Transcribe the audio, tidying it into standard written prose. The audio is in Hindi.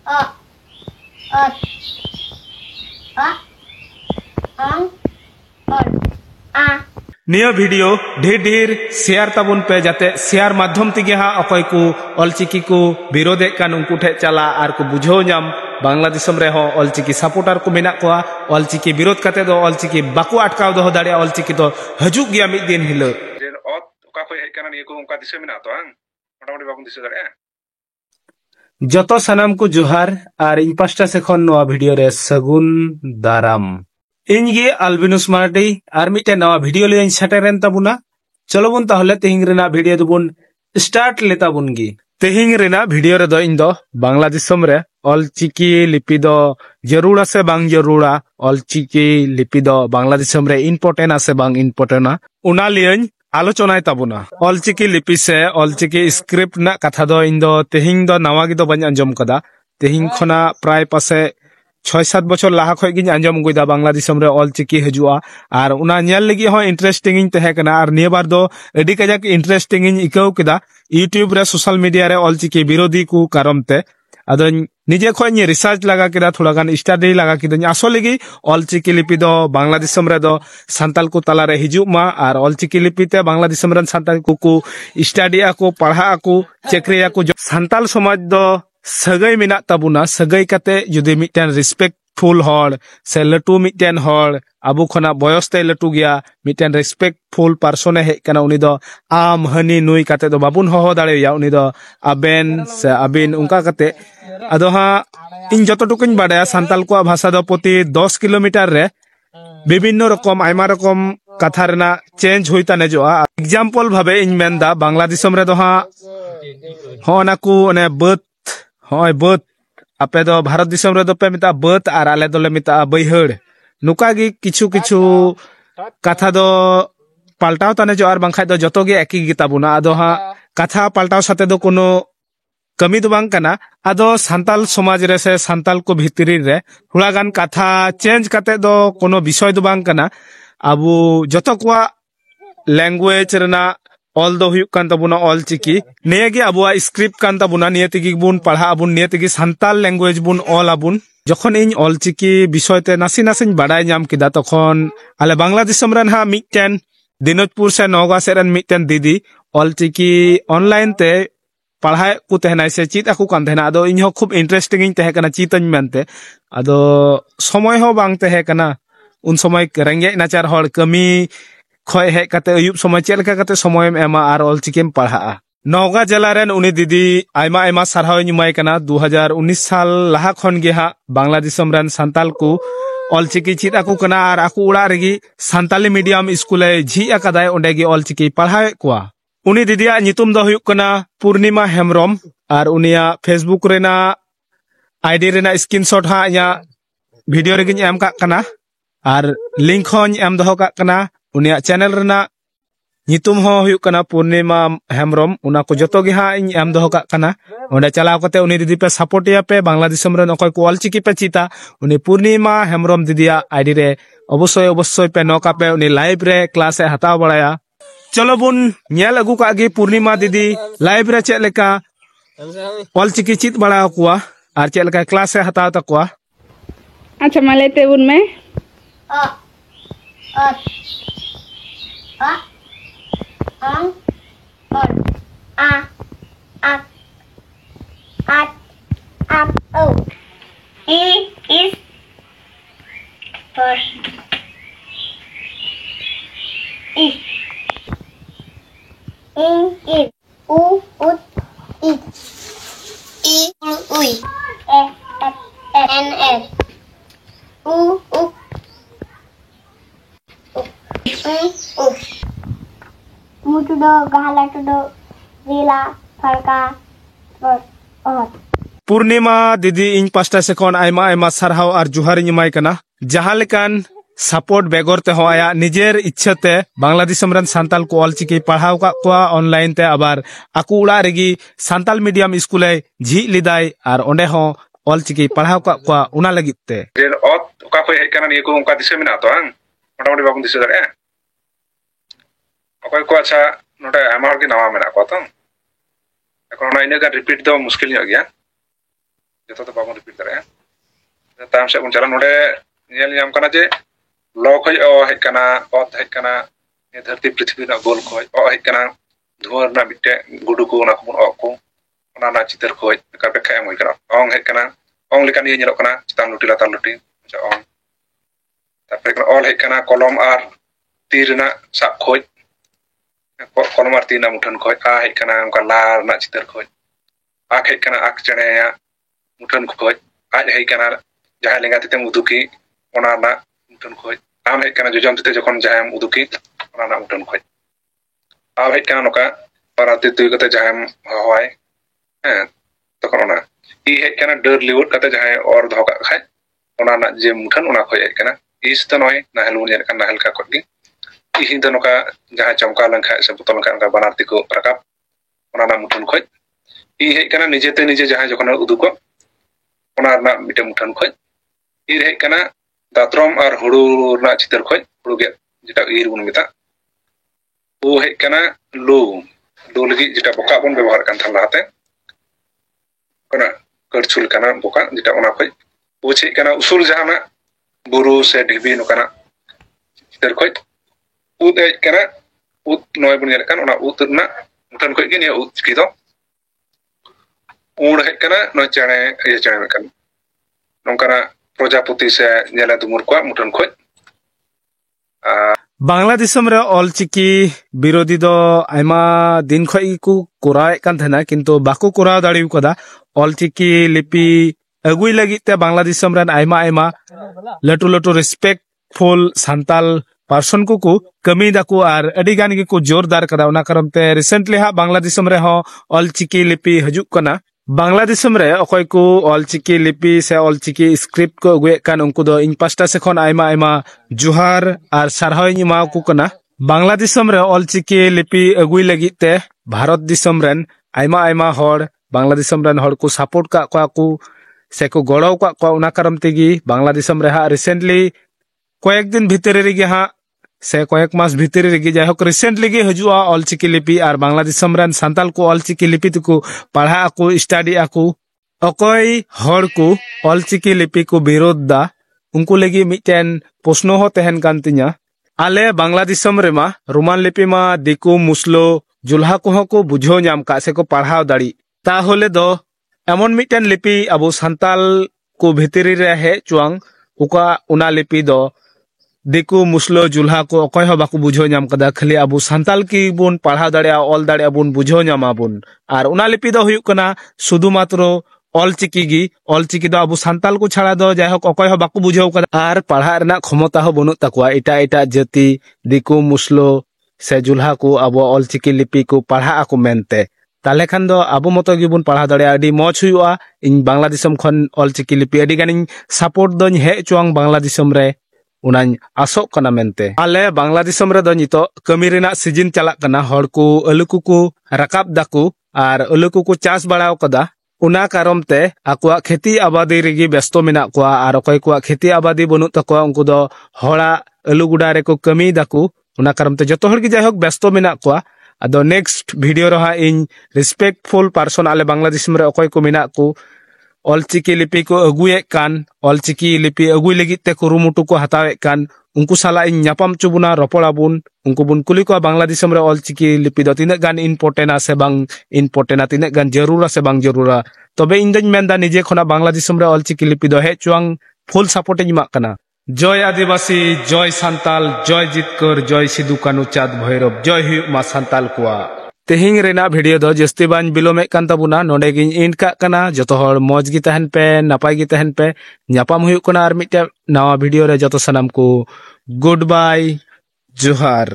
A, at, a, ang, or, a. निया वीडियो ढेर ढेर शेयर तबुन पे जाते शेयर माध्यम तेगे हा अकय को ऑलचिकी को विरोधे कान उनको ठे चला आर को बुझो नाम बांग्लादेश रे हो ऑलचिकी सपोर्टर को मेना को ऑलचिकी विरोध करते दो ऑलचिकी बाकू अटकाव दो दाड़े ऑलचिकी तो हजुक गया मिद दिन हिलो जेन ओत ओका खय हेज काना निया को उनका दिसे मेना तो आं मोटामुटी बाबुन दिसे दाड़े जतो सनम को जोहार और इन पास्टा से खन नवा वीडियो रे सगुन दाराम इनगे अल्बिनुस मार्डी और मिटे नवा वीडियो ले सेटेरेन तबुना चलो बुन ताहले तेहिंग रेना वीडियो दुबुन स्टार्ट लेता बुनगी तेहिंग रेना वीडियो रे दो इन दो बांग्लादेशम रे ऑलचिकी लिपि दो जरूरा से बांग जरूरा ऑलचिकी लिपि दो बांग्लादेशम रे इम्पोर्टेंट आसे बांग इम्पोर्टेंट उना लियन आलोचनाय ताबुना ऑलचिकी लिपि से ऑलचिकी स्क्रिप्ट ना कथा दो इन दो तेहिंग दो नवा गी दो बन अंजम कदा तेहिंग खना प्राय पासे 6-7 बछर लाहा खय गिन आंजम गुइदा बांग्लादेश रे ऑलचिकी हजुआ और उना नेल लगी हो इंटरेस्टिंग इन तहे कना और निय बार दो एडी कजाक इंटरेस्टिंग इन इकौ केदा यूट्यूब रे सोशल मीडिया रे ऑलचिकी विरोधी को कारमते अदो निजे खय नि रिसर्च लगा केदा थोड़ा गान स्टडी लगा केदा असले गी ऑलचिकी लिपि दो बांग्लादेश रे दो संताल को तला रे हिजु मा और ऑलचिकी लिपि ते बांग्लादेश रे संताल को स्टडी आको पढ़ा आको चेकरी आको संताल समाज दो सगै मिना तबुना सगै कते जुदि मिटन रिस्पेक्टफुल हॉल से लटू मिटन हॉल अबु खना बयसते लटू गया मिटन रिस्पेक्टफुल पर्सन हे कना उनी दो आम हनी नुई कते दो बाबुन हो दाड़े या उनी दो अबेन से अबिन उनका कते अदो हा इन जतो टुकुन बाडया संताल को भाषा दो प्रति 10 किलोमीटर रे विभिन्न रकम आयमा रकम कथा रेना चेंज होइता ने जोआ एग्जांपल भाबे इन मेनदा बांग्लादेशम रे दो हा होना को ने बत होय बत आपे दो भारत दिसम रे दो पे मिता बत और आले दोले मिता बैहड़ नुका गी किछु किछु कथा दो पाल्टाव तने जो और बांखाय दो जतो गे एकी गी ताबुना आदो हा कथा पाल्टाव साथे दो कोनो कमी दो बांग कना आदो संताल समाज रे से संताल को भितरी रे थोड़ा गान कथा चेंज काते दो कोनो विषय दो बांग कना अबु जतो को लैंग्वेज रेना ऑल दो हुयुक कान तबुना ऑलचिकी नेगे अबुआ स्क्रिप्ट कान तबुना नियतिगी बुन पढ़ा अबुन नियतिगी संताल लैंग्वेज बुन ऑल अबुन जखन इन ऑलचिकी विषय ते नासी नासी बाडाय नाम किदा तखन आले बांग्लादेशम रन हा मिटन दिनाजपुर से नौगा से रन मिटन दीदी ऑलचिकी ऑनलाइन ते पढ़ाए को तहना से चित आकु कान तहना अदो इन हो खूब इंटरेस्टिंग इन तहे कना चितन मेनते अदो समय हो बांग तहे कना उन समय रेंगे नाचार हड़ कमी खय हे कते अयुब समय चेलका कते समय एमा आर ऑलचिकीम पढ़ा नौगा जिला रेन उनी दीदी आयमा आयमा सरहाव नुमाय कना 2019 साल लाहा खन गे हा बांग्लादेशम रेन संताल को ऑलचिकी चित आकु कना आर आकु उड़ा रेगी संताली मीडियम स्कूल झी अकादाय ओंडेगी ऑलचिकी पढ़ाए कोआ उनी दीदिया नितुम दो हुयुक कना पूर्णिमा हेमरम और उनिया फेसबुक रेना आईडी रेना स्क्रीनशॉट हा या वीडियो रेगिन एम का कना और लिंक होन एम दो का कना उनिया चैनल रेना नितुम हो हुयुक कना पूर्णिमा हेमरम उना को जतो गे हा इन एम दो का कना ओंडे चलाव कते उनी दीदी पे सपोर्ट या पे बांग्लादेशम रे नकय को ऑलचिकी पे चिता उनी पूर्णिमा हेमरम दीदिया आईडी रे अवश्य अवश्य पे नौका पे उनी लाइव रे क्लास ए हताव बड़ाया चलो बुन नेल अगु का गे पूर्णिमा दीदी लाइव रे चे लेका ऑलचिकी चित बड़ा कुआ और चे लेका क्लास ए हताव तकुआ अच्छा मलेते बुन में A, at, a, ang, or, a, at, o. E is for is. In is. U, ut, is. E, ui. E, n, s. U, uk. Mutudo, gahalatudo, vila, farka, or. पूर्णिमा दीदी इन पास्टा से कोन आयमा आयमा सरहाव और जुहार नुमाय कना जहां लेकान सपोर्ट बेगर ते हो आया निजेर इच्छाते बांग्लादेशम रन संताल को ऑलचिकी पढ़ाव का कोआ ऑनलाइन ते आबार आकु उड़ा रेगी संताल मीडियम स्कूल झी लिदाय और ओंडे हो ऑलचिकी पढ़ाव का कोआ उना लगिते जेन ओत ओका खय हेज काना निया को उनका दिसे मेना तो आं मोटामुटी बाबुन दिसे दाड़े अकय को अच्छा नोटे आमा हर के नावा मेना को तो এখন ইনে কা রিপিট দাও মুশকিল নিয়া গিয়া जतो तो बाबन रिपीट दारे ताम से उन चला नोडे नेल नाम कना जे लो खय ओ हे कना ओत हे कना ए धरती पृथ्वी ना गोल खय ओ हे कना धुआं ना बिटे गुडु को ना को को ona na चितर खय का पे खाय मोय कना ओंग हे कना ओंग लेकान ये ñelok kana चितान लुटी लातार लुटी जा ओंग तापर कना ऑल हे कना कलम आर तीर ना साब खय कलम आर तीर ना मुठन खय आ हे कना उनका लार ना चितर खय आख हे कना आख चणे या मुठन खय आज हे कना जहां लेंगा तेते उदुकी ओना ना मुठन खय आम हे कना जोजम तेते जखन जहां उदुकी ओना ना मुठन खय आव हे कना नोका पाराते तुय कते जहां हवाय तखन ओना ई हे कना डर लिवट कते जहां और धोका खाय ओना ना जे मुठन ओना खय हे कना इस तो नय नाहल उन का नाहल का कोगी ई हिंद नोका जहां चमका लंखा से बुतल लंखा का बनारती को रकाब ओना ना मुठन खय ई हे कना निजेते निजे जहां जखन उदुको ओना ना मिटे मुठन खय ई हे कना दात्रम और हुड़ू ना चितर खय हुड़ू गे जेटा ईर बुन मेता ओ हे कना लो लो लगी जेटा बोका बन व्यवहार kan था लाते कना करछुल कना बोका जेटा ओना खय ओ छे कना उसूल जहाना बुरु से ढिबी नो कना चितर खय उद हे कना उद नय बन kan ओना उद ना मुठन खय गे ने उद चिकी दो उड़ हे कना न चणे ये चणे kan नोंकाना प्रजापति से नेला दुमुर को मुठन खय बांग्ला दिसम रे ऑलचिकी विरोधी दो आयमा दिन खय को कोराए कान थना किंतु बाको कोराव दाड़िउ कदा ऑलचिकी लिपि अगुई लगी ते बांग्ला दिसम रन आयमा आयमा लटू लटू रिस्पेक्टफुल सांताल पर्सन को कमी दाकू आर अडी गान गे को जोरदार कदा ओना करम ते रिसेंटली हा बांग्ला दिसम रे हो ऑलचिकी लिपि हजुक कना बांग्ला दिसम रे अकोय को ऑलचिकी लिपि से ऑलचिकी स्क्रिप्ट को अगुए कान उनको दो इन पास्टा से खन आयमा आयमा जुहार आर सारहाय निमा को कना बांग्ला दिसम रे ऑलचिकी लिपि अगुई लगी ते भारत दिसम रेन आयमा आयमा हर बांग्ला दिसम रेन हर को सपोर्ट का को से को गड़ो का ओना करम तेगी बांग्ला दिसम रे हा रिसेंटली कयेक दिन भीतर रे गे हा से कयेक मास भीतर रे गे जायहक रिसेंटली गे हजुआ ऑलचिकी लिपि आर बांग्ला दिसम रेन सांताल को ऑलचिकी लिपि को पढ़ा को स्टडी आको अकय हर को ऑलचिकी लिपि को विरोध दा उनको लगी मिटेन प्रश्न हो तहन कान तिया आले बांग्ला दिसम रे मा रोमान लिपि मा दिकु मुसलो जुल्हा को बुझो नाम का से को पढ़ाव दाड़ी ताहले दो एमन मिटेन लिपि अबो सांताल को भितरी रे हे चुआंग उका उना लिपि दो दिकु मुसलो जुल्हा को अकय हो बाको बुझो नाम कदा खाली अबो सांताल की बुन पढ़ाव दाड़िया ऑल दाड़िया बुन बुझो नामा बुन आर उना लिपि दो हुयुक कना शुधु मात्र ऑलचिकी दो अबो सांताल को छाड़ा दो जायहक अकय हो बाको बुझो कदा आर पढ़ा रना क्षमता हो बनु तकवा एटा एटा जाति दिकु मुसलो से जुल्हा को अबो ऑलचिकी लिपि को पढ़ा आको मेनते ताले खान दो अबो मतो गिबुन पढ़ा दाड़िया अडी मौज हुयुआ इन बांग्ला दिसम खन ऑलचिकी लिपि अडी गानिन सपोर्ट दोन हे चुआंग बांग्ला दिसम रे उनान आसोक कना मेनते आले बांग्ला दिसम रे दो नितो कमी रेना सीजन चलाक कना हर को अलुकु को रकाब दाकू आर अलुकु को चास बड़ाव कदा उना कारम ते आकुआ खेती आबादी रेगी व्यस्त मेना कोआ आर अकय को खेती आबादी बनु तकोआ उनको दो हड़ा अलु गुडा रे को कमी दाकू उना कारम ते जतो हर की जायहक व्यस्त मेना कोआ अदो नेक्स्ट वीडियो रहा इन रिस्पेक्टफुल पर्सन आले बांग्ला दिसम रे अकय को मेना को ऑलचिकी लिपि को अगुए कान ऑलचिकी लिपि अगुई लगी ते कुरुमुटु को हतावे कान उनको साला इन न्यापाम चुबुना रपड़ाबुन उनको बुन कुली को बांग्ला दिसम रे ऑलचिकी लिपि दो तिने गान इम्पोर्टेंट से बांग इम्पोर्टेंट तिने गान जरूरा से बांग जरूरा तबे इन दिन मेंदा निजे खना बांग्ला दिसम रे ऑलचिकी लिपि दो हे चुआंग फुल सपोर्ट इमा कना जय आदिवासी जय सांताल जय जितकर जय सिदु कानु चाँद भैरव जय हुयुक मा सांताल कुआ तेहिंग रेना वीडियो दो जस्ती बाñ बिलोमे कान ताबुना नोडे गिन एंड का कना जतो हर मौज गी तहन पे नापाय गी तहन पे न्यापाम हुयुक कना आर मिटे नवा वीडियो रे जतो सनाम को गुड बाय जोहार।